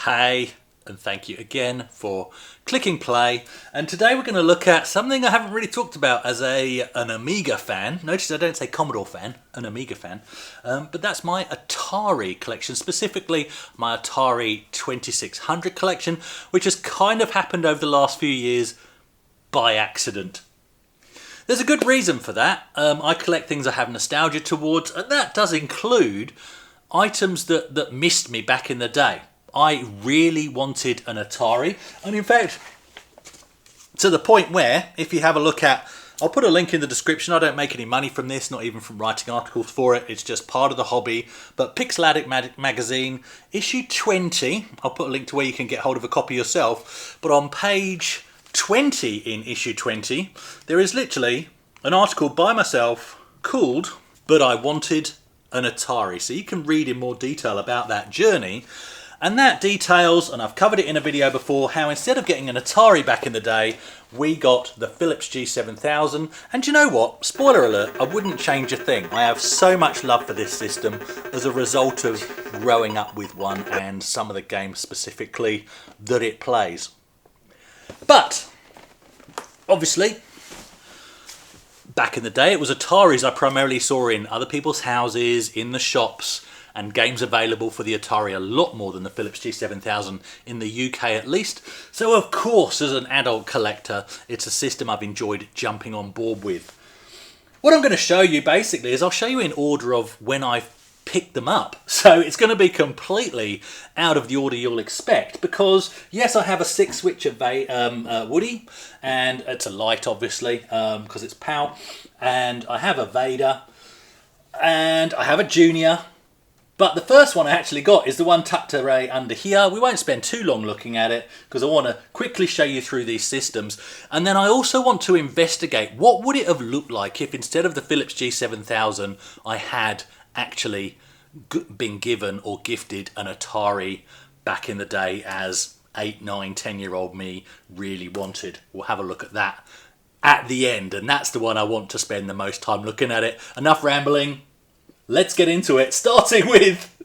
Hey, and thank you again for clicking play. And today we're going to look at something I haven't really talked about as an Amiga fan. Notice I don't say Commodore fan, an Amiga fan. But that's my Atari collection, specifically my Atari 2600 collection, which has kind of happened over the last few years by accident. There's a good reason for that. I collect things I have nostalgia towards, and that does include items that missed me back in the day. I really wanted an Atari, and in fact, to the point where, if you have a look at, I'll put a link in the description. I don't make any money from this, not even from writing articles for it. It's just part of the hobby. But Addict Magazine, issue 20, I'll put a link to where you can get hold of a copy yourself. But on page 20 in issue 20, there is literally an article by myself called "But I Wanted an Atari." So you can read in more detail about that journey. And that details, and I've covered it in a video before, how instead of getting an Atari back in the day, we got the Philips G7000. And you know what? Spoiler alert, I wouldn't change a thing. I have so much love for this system as a result of growing up with one and some of the games specifically that it plays. But, obviously, back in the day, it was Ataris I primarily saw in other people's houses, in the shops, and games available for the Atari a lot more than the Philips G7000 in the UK at least. So of course, as an adult collector, it's a system I've enjoyed jumping on board with. What I'm going to show you basically is I'll show you in order of when I've picked them up. So it's going to be completely out of the order you'll expect, because yes, I have a 6-switcher Woody, and it's a light obviously, because it's PAL, and I have a Vader, and I have a Junior. But the first one I actually got is the one tucked away under here. We won't spend too long looking at it because I want to quickly show you through these systems. And then I also want to investigate what would it have looked like if instead of the Philips G7000 I had actually been given or gifted an Atari back in the day as 8, 9, 10-year-old me really wanted. We'll have a look at that at the end, and that's the one I want to spend the most time looking at it. Enough rambling. Let's get into it, starting with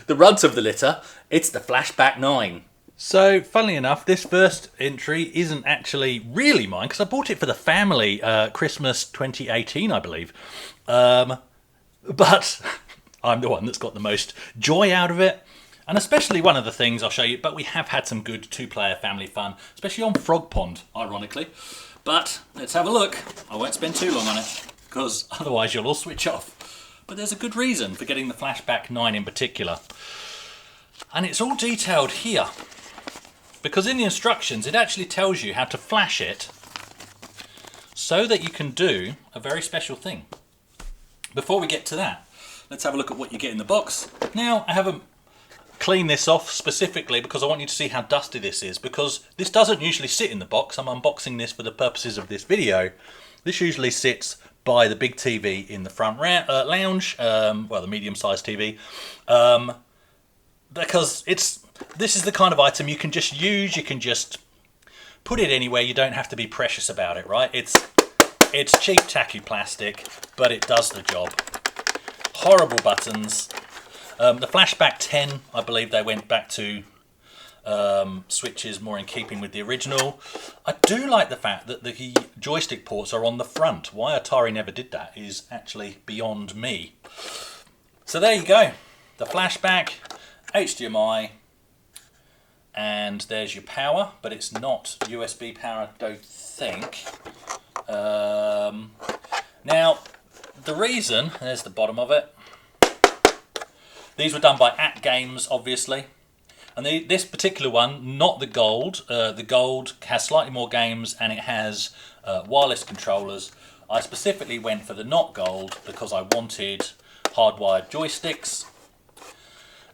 the runt of the litter. It's the Flashback 9. So, funnily enough, this first entry isn't actually really mine, because I bought it for the family Christmas 2018, I believe. But I'm the one that's got the most joy out of it. And especially one of the things I'll show you, but we have had some good two-player family fun, especially on Frog Pond, ironically. But let's have a look. I won't spend too long on it, because otherwise you'll all switch off. But there's a good reason for getting the Flashback 9 in particular. And it's all detailed here. Because in the instructions, it actually tells you how to flash it so that you can do a very special thing. Before we get to that, let's have a look at what you get in the box. Now, I haven't cleaned this off specifically because I want you to see how dusty this is. Because this doesn't usually sit in the box. I'm unboxing this for the purposes of this video. This usually sits by the big TV in the front lounge, well, the medium-sized TV, because this is the kind of item you can just use. You can just put it anywhere. You don't have to be precious about it, right? It's cheap, tacky plastic, but it does the job. Horrible buttons. The Flashback 10, I believe they went back to switches more in keeping with the original. I do like the fact that the joystick ports are on the front. Why Atari never did that is actually beyond me. So there you go. The Flashback, HDMI, and there's your power, but it's not USB power, I don't think. Now, the reason, there's the bottom of it. These were done by ATGames, obviously. And this particular one, not the gold. The gold has slightly more games and it has wireless controllers. I specifically went for the not gold because I wanted hardwired joysticks.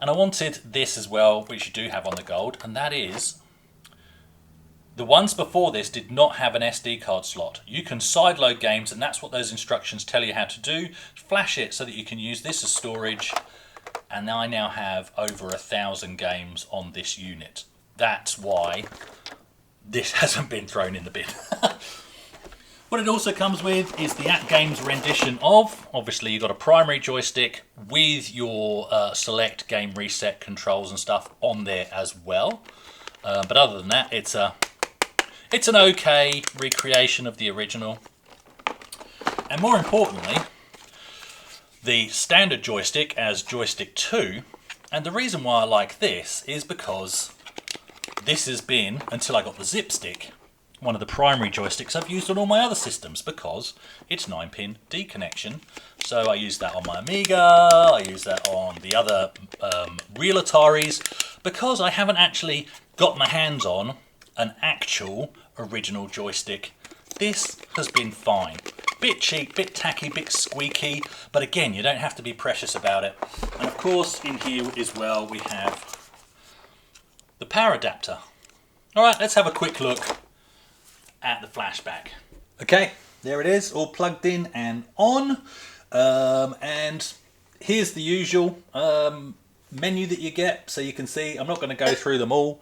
And I wanted this as well, which you do have on the gold, and that is, the ones before this did not have an SD card slot. You can sideload games, and that's what those instructions tell you how to do. Flash it so that you can use this as storage. And I now have over 1,000 games on this unit. That's why this hasn't been thrown in the bin. What it also comes with is the AtGames rendition of, obviously you've got a primary joystick with your select game reset controls and stuff on there as well. But other than that, it's an okay recreation of the original. And more importantly, the standard joystick as joystick 2. And the reason why I like this is because this has been, until I got the zip stick, one of the primary joysticks I've used on all my other systems because it's 9-pin D connection. So I use that on my Amiga, I use that on the other real Ataris, because I haven't actually got my hands on an actual original joystick. This has been fine. Bit cheap, bit tacky, bit squeaky, but again, you don't have to be precious about it. And of course, in here as well, we have the power adapter. All right, let's have a quick look at the Flashback. Okay, there it is, all plugged in and on. And here's the usual menu that you get, so you can see. I'm not going to go through them all.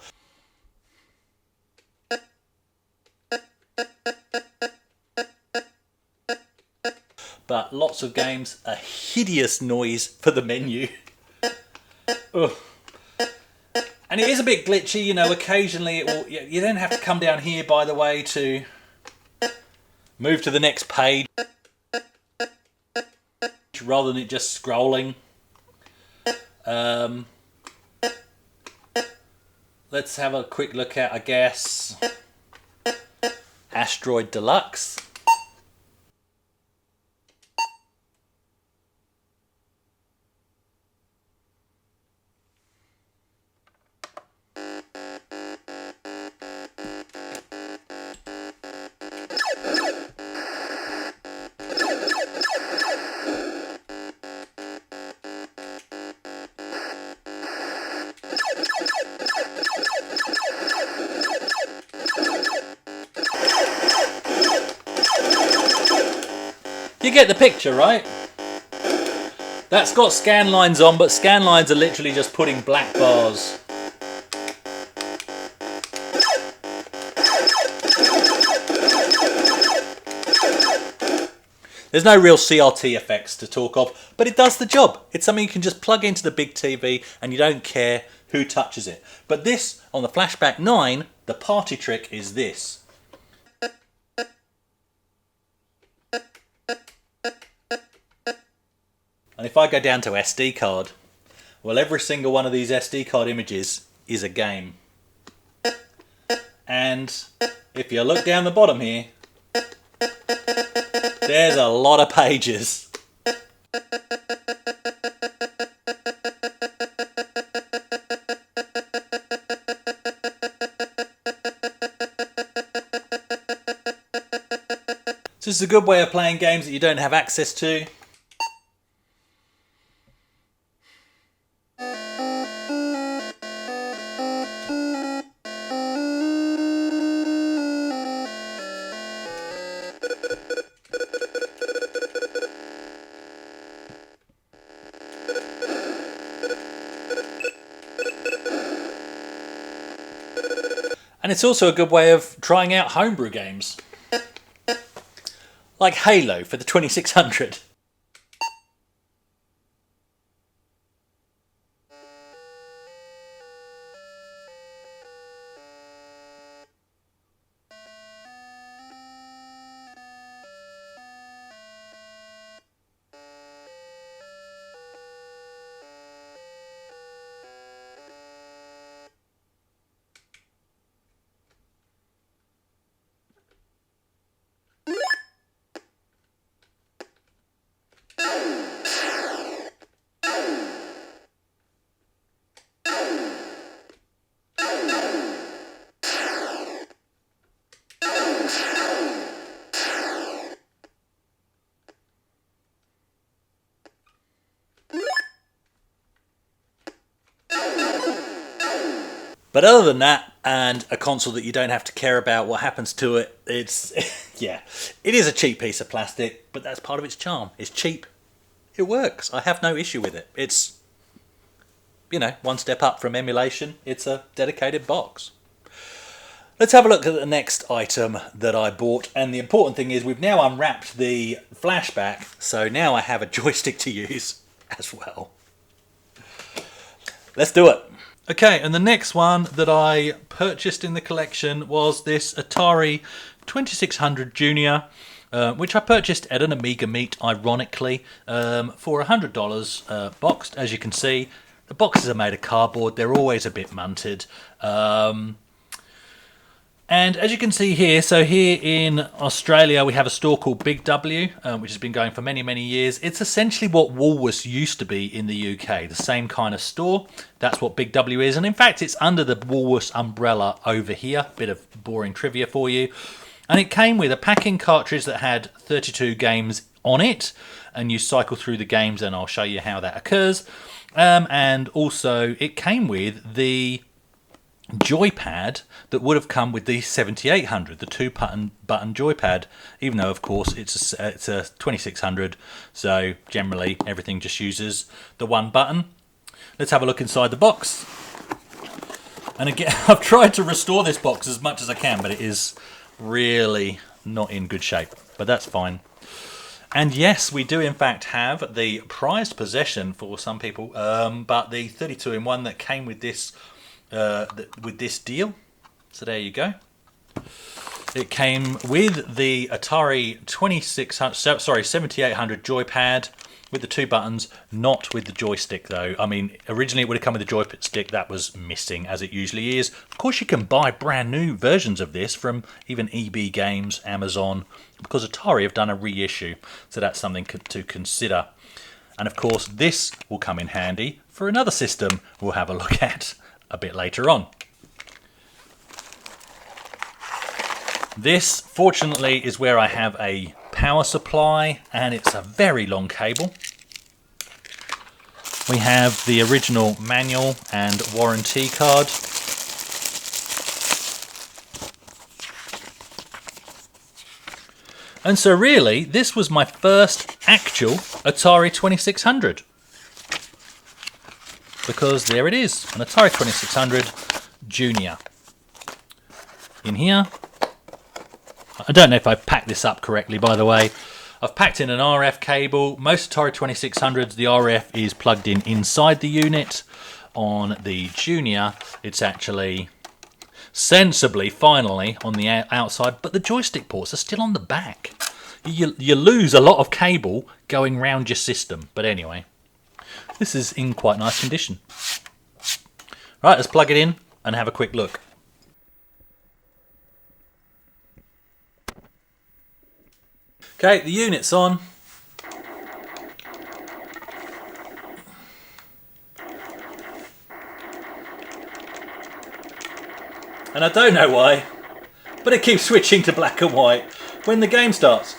But lots of games, a hideous noise for the menu. Ugh. And it is a bit glitchy, you know, occasionally it will, you then have to come down here, by the way, to move to the next page rather than it just scrolling. Let's have a quick look at, I guess, Asteroid Deluxe. You get the picture, right? That's got scan lines on, but scan lines are literally just putting black bars. There's no real CRT effects to talk of, but it does the job. It's something you can just plug into the big TV and you don't care who touches it. But this, on the Flashback 9, the party trick is this. And if I go down to SD card, well, every single one of these SD card images is a game. And if you look down the bottom here, there's a lot of pages. So this is a good way of playing games that you don't have access to. And it's also a good way of trying out homebrew games. Like Halo for the 2600. But other than that, and a console that you don't have to care about what happens to it, it's, yeah, it is a cheap piece of plastic, but that's part of its charm. It's cheap. It works. I have no issue with it. It's, you know, one step up from emulation. It's a dedicated box. Let's have a look at the next item that I bought, and the important thing is we've now unwrapped the Flashback, so now I have a joystick to use as well. Let's do it. Okay, and the next one that I purchased in the collection was this Atari 2600 Junior, which I purchased at an Amiga meet, ironically, for $100 boxed. As you can see, the boxes are made of cardboard. They're always a bit munted. And as you can see here, so here in Australia we have a store called Big W, which has been going for many, many years. It's essentially what Woolworths used to be in the UK, the same kind of store. That's what Big W is, and in fact it's under the Woolworths umbrella over here. Bit of boring trivia for you. And it came with a packing cartridge that had 32 games on it, and you cycle through the games, and I'll show you how that occurs. And also it came with the joypad that would have come with the 7800, the two-button joypad, even though of course it's a 2600, so generally everything just uses the one button. Let's have a look inside the box. And again, I've tried to restore this box as much as I can, but it is really not in good shape, but that's fine. And yes, we do in fact have the prized possession for some people, but the 32-in-1 that came with this deal. So there you go. It came with the Atari 7800 joypad with the two buttons, not with the joystick though. I mean, originally it would have come with the joystick. That was missing, as it usually is. Of course, you can buy brand new versions of this from even EB Games, Amazon, because Atari have done a reissue. So that's something to consider. And of course, this will come in handy for another system we'll have a look at a bit later on. This, fortunately, is where I have a power supply, and it's a very long cable. We have the original manual and warranty card. And so really, this was my first actual Atari 2600. Because there it is, an Atari 2600 Junior. In here, I don't know if I've packed this up correctly, by the way. I've packed in an RF cable. Most Atari 2600s, the RF is plugged in inside the unit. On the Junior, it's actually sensibly, finally, on the outside, but the joystick ports are still on the back. You lose a lot of cable going round your system, but anyway. This is in quite nice condition. Right, let's plug it in and have a quick look. Okay, the unit's on. And I don't know why, but it keeps switching to black and white when the game starts.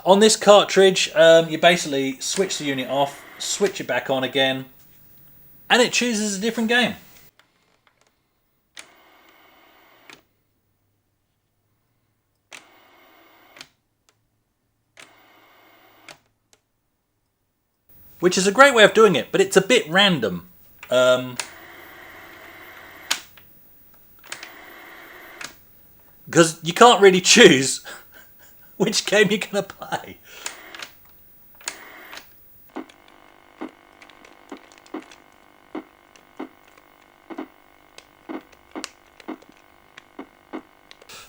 On this cartridge, you basically switch the unit off, switch it back on again, and it chooses a different game. Which is a great way of doing it, but it's a bit random. Because you can't really choose which game you're going to play.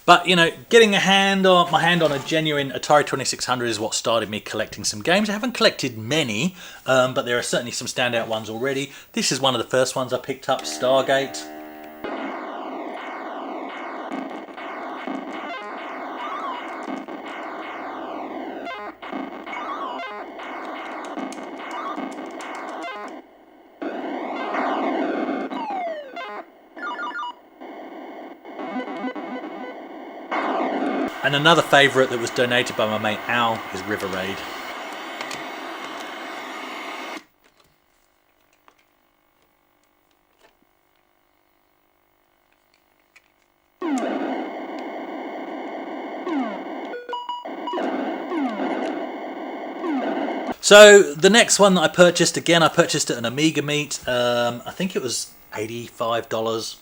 But, you know, getting my hand on a genuine Atari 2600 is what started me collecting some games. I haven't collected many, but there are certainly some standout ones already. This is one of the first ones I picked up, Stargate. And another favourite that was donated by my mate Al is River Raid. So the next one that I purchased, again I purchased at an Amiga meet, I think it was $85.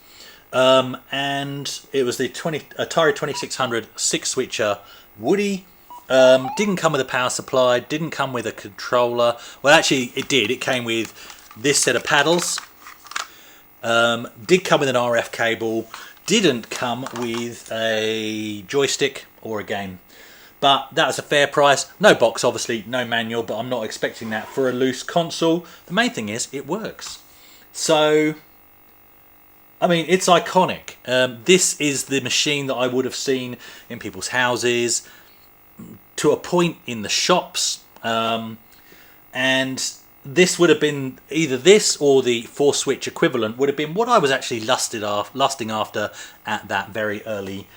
and it was the Atari 2600 6-switcher Woody. Didn't come with a power supply, didn't come with a controller. Well, actually it did. It came with this set of paddles. Did come with an RF cable. Didn't come with a joystick or a game. But that was a fair price. No box, obviously, no manual, but I'm not expecting that for a loose console. The main thing is it works. So, I mean, it's iconic. This is the machine that I would have seen in people's houses, to a point in the shops, and this would have been either this or the 4-switch equivalent would have been what I was actually lusting after at that very early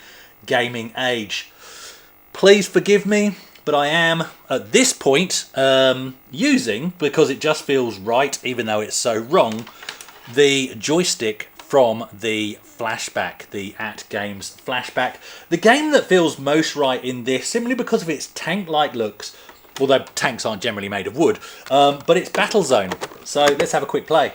gaming age. Please forgive me, but I am at this point using, because it just feels right even though it's so wrong, the joystick from the Flashback, the AT-Games Flashback. The game that feels most right in this, simply because of its tank-like looks, although tanks aren't generally made of wood, but it's Battlezone. So let's have a quick play.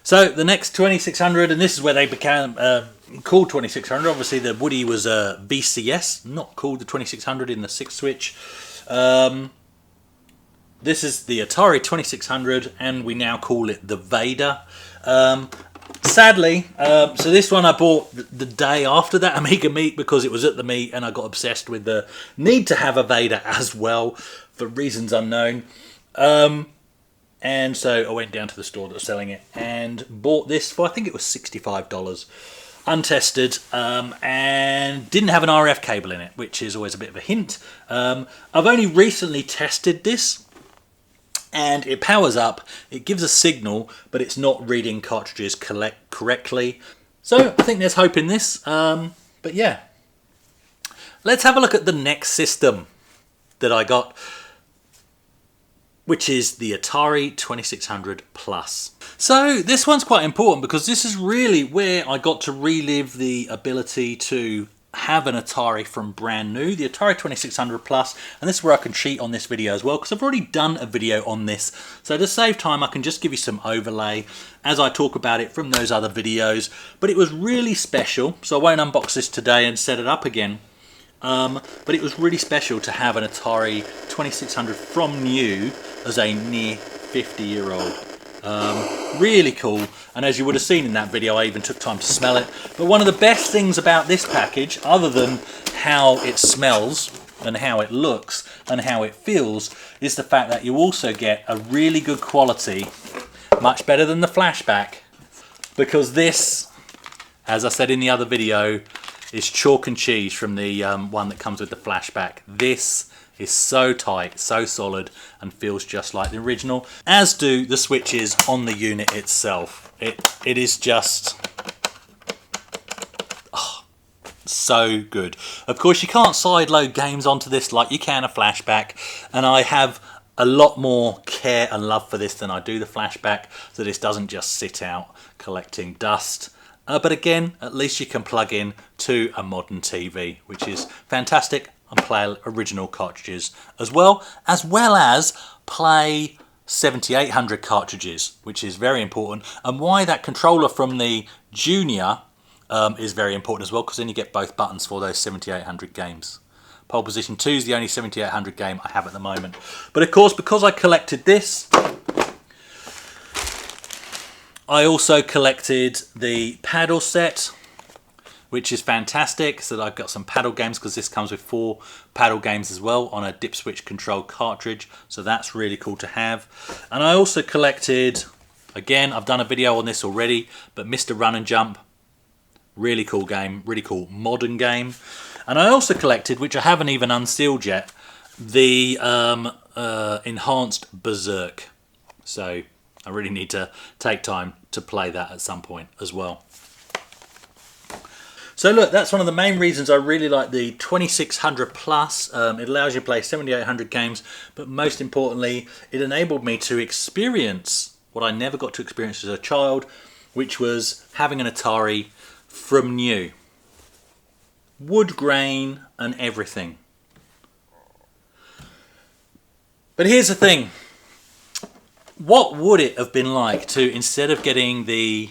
So the next 2600, and this is where they became called 2600. Obviously the Woody was a VCS, not called the 2600 in the 6-switch. This is the Atari 2600, and we now call it the Vader. Sadly, so this one I bought the day after that Amiga meet, because it was at the meet and I got obsessed with the need to have a Vader as well for reasons unknown. And so I went down to the store that was selling it and bought this for, I think it was $65, untested, and didn't have an RF cable in it, which is always a bit of a hint. I've only recently tested this, and it powers up, it gives a signal, but it's not reading cartridges correctly. So I think there's hope in this, but yeah. Let's have a look at the next system that I got, which is the Atari 2600 Plus. So this one's quite important because this is really where I got to relive the ability to have an Atari from brand new, the Atari 2600 Plus, and this is where I can cheat on this video as well, because I've already done a video on this. So to save time, I can just give you some overlay as I talk about it from those other videos. But it was really special, so I won't unbox this today and set it up again. But it was really special to have an Atari 2600 from new as a near 50-year-old. Really cool, and as you would have seen in that video, I even took time to smell it. But one of the best things about this package, other than how it smells and how it looks and how it feels, is the fact that you also get a really good quality, much better than the Flashback, because this, as I said in the other video, is chalk and cheese from the one that comes with the Flashback. This is so tight, so solid, and feels just like the original, as do the switches on the unit itself. It is just so good. Of course, you can't sideload games onto this like you can a Flashback, and I have a lot more care and love for this than I do the Flashback, so this doesn't just sit out collecting dust. But again, at least you can plug in to a modern TV, which is fantastic, and play original cartridges as well as play 7800 cartridges, which is very important, and why that controller from the Junior is very important as well, because then you get both buttons for those 7800 games. Pole Position 2 is the only 7800 game I have at the moment. But of course, because I collected this, I also collected the paddle set, which is fantastic. So I've got some paddle games, because this comes with 4 paddle games as well on a dip switch controlled cartridge. So that's really cool to have. And I also collected, again, I've done a video on this already, but Mr. Run and Jump. Really cool game, really cool modern game. And I also collected, which I haven't even unsealed yet, the enhanced Berserk. So I really need to take time to play that at some point as well. So look, that's one of the main reasons I really like the 2600 Plus. It allows you to play 7800 games, but most importantly, it enabled me to experience what I never got to experience as a child, which was having an Atari from new. Wood grain and everything. But here's the thing. What would it have been like to, instead of getting the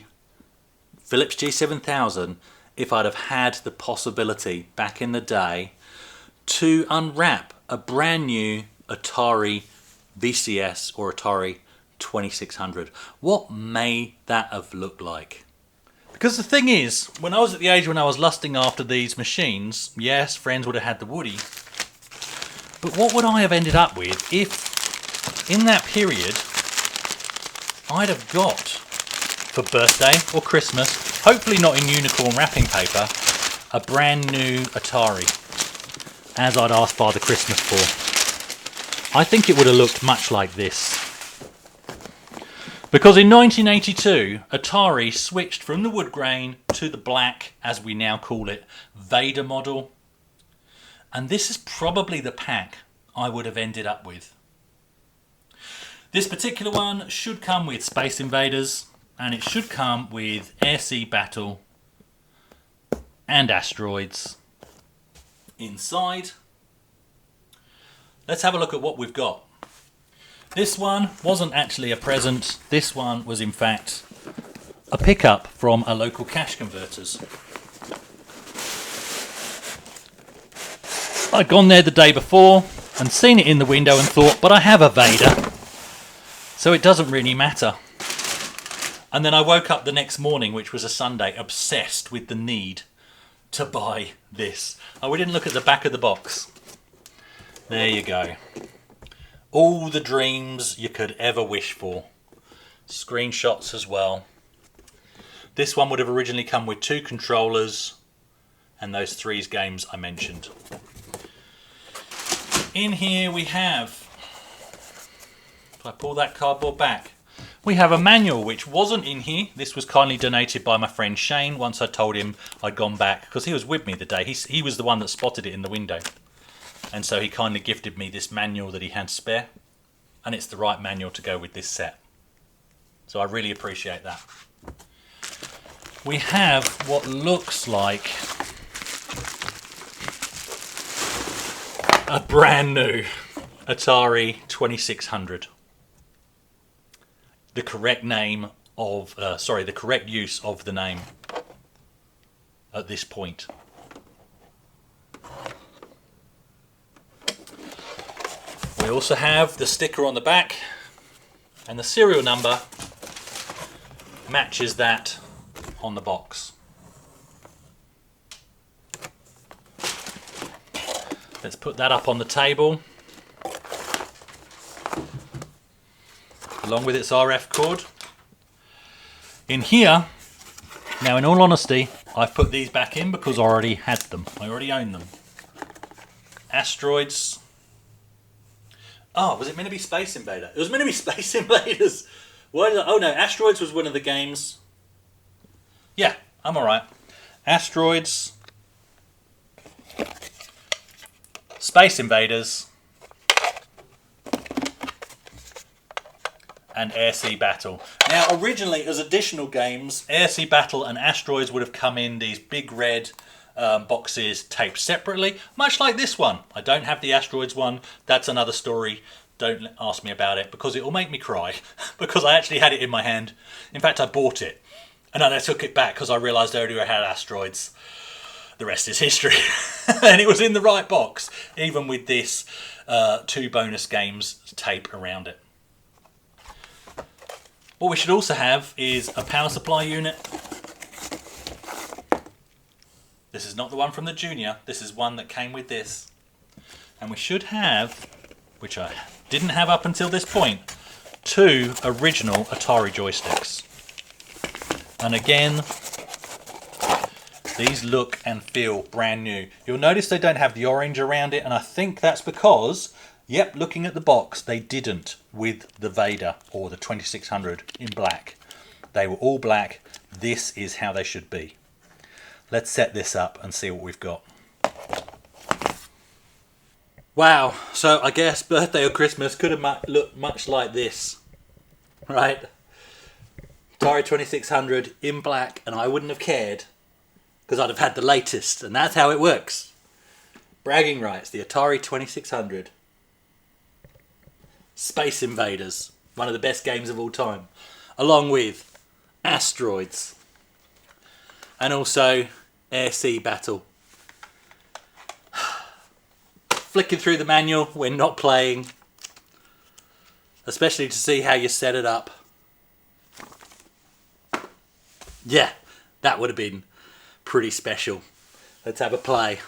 Philips G7000, if I'd have had the possibility back in the day to unwrap a brand new Atari VCS or Atari 2600? What may that have looked like? Because the thing is, when I was at the age when I was lusting after these machines, yes, friends would have had the Woody, but what would I have ended up with if, in that period, I'd have got, for birthday or Christmas, hopefully not in unicorn wrapping paper, a brand new Atari, as I'd asked Father Christmas for. I think it would have looked much like this. Because in 1982, Atari switched from the wood grain to the black, as we now call it, Vader model. And this is probably the pack I would have ended up with. This particular one should come with Space Invaders, and it should come with Air-Sea Battle and Asteroids inside. Let's have a look at what we've got. This one wasn't actually a present. This one was in fact a pickup from a local cash converters. I'd gone there the day before and seen it in the window and thought, but I have a Vader, so it doesn't really matter. And then I woke up the next morning, which was a Sunday, obsessed with the need to buy this. Oh, we didn't look at the back of the box. There you go. All the dreams you could ever wish for. Screenshots as well. This one would have originally come with 2 controllers and those 3 games I mentioned. In here we have, if I pull that cardboard back, we have a manual which wasn't in here. This was kindly donated by my friend Shane once I told him I'd gone back, because he was with me the day. He was the one that spotted it in the window. And so he kindly gifted me this manual that he had spare. And it's the right manual to go with this set. So I really appreciate that. We have what looks like a brand new Atari 2600. The correct name of, the correct use of the name at this point. We also have the sticker on the back, and the serial number matches that on the box. Let's put that up on the table, along with its RF cord. In here, now in all honesty, I've put these back in because I already had them. I already own them. Asteroids. Oh, was it meant to be Space Invader? It was meant to be Space Invaders. Why did oh no, Asteroids was one of the games. Yeah, I'm alright. Asteroids. Space Invaders. And Air-Sea Battle. Now, originally, as additional games, Air-Sea Battle and Asteroids would have come in these big red boxes taped separately, much like this one. I don't have the Asteroids one. That's another story. Don't ask me about it, because it will make me cry, because I actually had it in my hand. In fact, I bought it, and then I took it back because I realised I already had Asteroids. The rest is history. And it was in the right box, even with this 2 bonus games tape around it. What we should also have is a power supply unit. This is not the one from the Junior. This is one that came with this. And we should have, which I didn't have up until this point, 2 original Atari joysticks. And again, these look and feel brand new. You'll notice they don't have the orange around it, and I think that's because Yep, looking at the box, they didn't with the Vader or the 2600 in black. They were all black. This is how they should be. Let's set this up and see what we've got. Wow, so I guess birthday or Christmas could have looked much like this, right? ATARI 2600 in black, and I wouldn't have cared because I'd have had the latest, and that's how it works. Bragging rights, the ATARI 2600. Space Invaders, one of the best games of all time, along with Asteroids, and also Air-Sea Battle. Flicking through the manual when not playing, especially to see how you set it up. Yeah, that would have been pretty special. Let's have a play.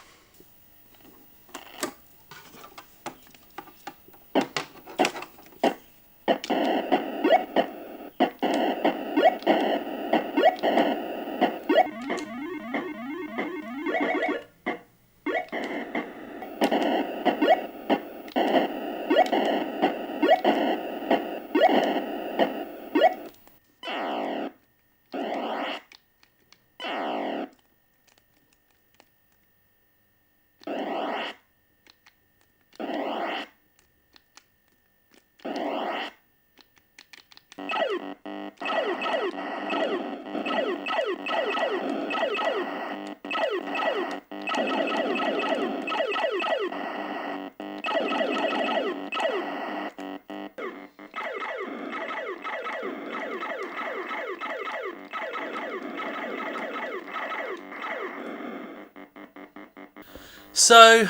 So,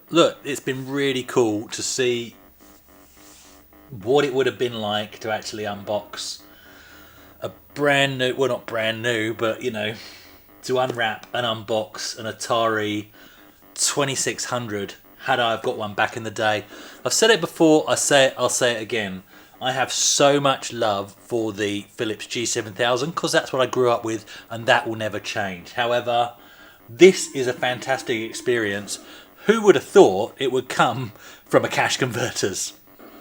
look, it's been really cool to see what it would have been like to actually unbox a brand new, well not brand new, but you know, to unwrap and unbox an Atari 2600 had I have got one back in the day. I've said it before, I'll say it again. I have so much love for the Philips G7000 because that's what I grew up with and that will never change. However, this is a fantastic experience. Who would have thought it would come from a cash converters?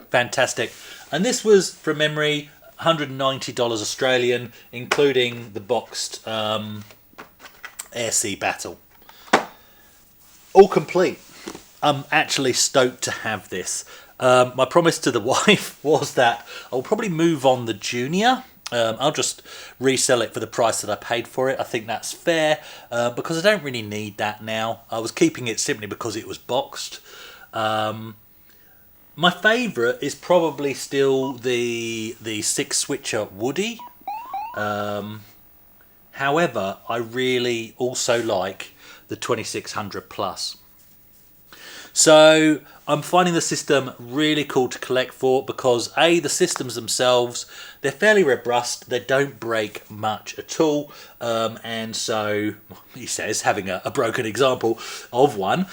Fantastic. And this was, from memory, $190 Australian, including the boxed Air-Sea Battle. All complete. I'm actually stoked to have this. My promise to the wife was that I'll probably move on the Junior. I'll just resell it for the price that I paid for it. I think that's fair because I don't really need that now. I was keeping it simply because it was boxed. My favourite is probably still the 6-switcher Woody. However, I really also like the 2600 Plus. So I'm finding the system really cool to collect for because A, the systems themselves, they're fairly robust, they don't break much at all, and so he says, having a broken example of one,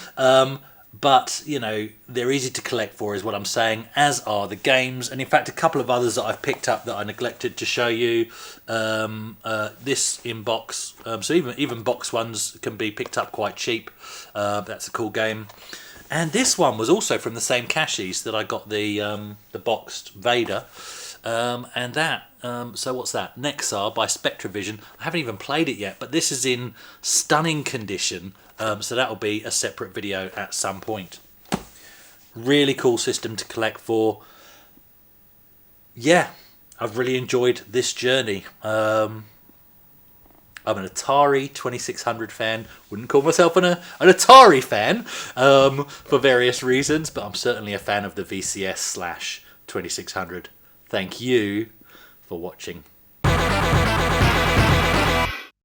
but you know, they're easy to collect for is what I'm saying, as are the games, and in fact a couple of others that I've picked up that I neglected to show you. This in box, so even box ones can be picked up quite cheap. That's a cool game. And this one was also from the same caches that I got the boxed Vader, and that. So what's that? Nexar by Spectravision. I haven't even played it yet, but this is in stunning condition. So that'll be a separate video at some point. Really cool system to collect for. Yeah, I've really enjoyed this journey. I'm an Atari 2600 fan. Wouldn't call myself an Atari fan for various reasons, but I'm certainly a fan of the VCS/2600. Thank you for watching.